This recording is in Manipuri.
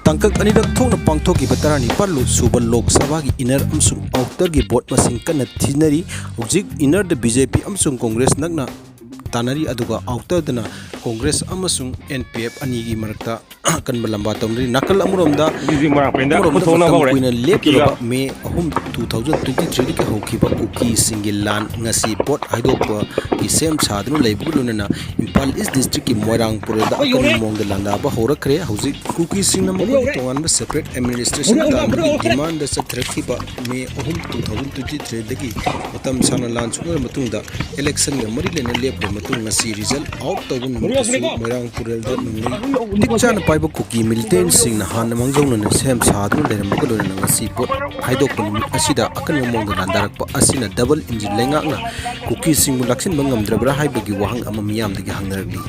Tangkak anidak thokna pangthokiba 17 suba Lok Sabha gi inner amsung outer gi vote masing kana thinari hojik inner the BJP amsung Congress nakna tanari aduga outer dana Congress amasung NPF ani gi marakta kan balamba tamri nakal amuromda Moirangpurel lepra May 2023 ki Houkhre Kuki single land ngasi pot Haidokpa ki sem sadnu leibulunana Impal East District ki Moirangpurel da kan mong landa ba Houkhre hojik Kuki singna mo tongan ba separate administration da demand sa thrakhiba May 2023 dagi matam sana lan chunga matungda election ga mari lena lepra matung ngasi result out tawun Moirangpurel da nungi dikchana paiba Kuki militant singna han mangjongna sem sadnu leram ko lona ngasi pot Haidokpa asida akan mong landarak pa asina double engine lengakna Kuki sing mulaksin bangamdrabra haibagi wahang ama miyam dagi hangnaragli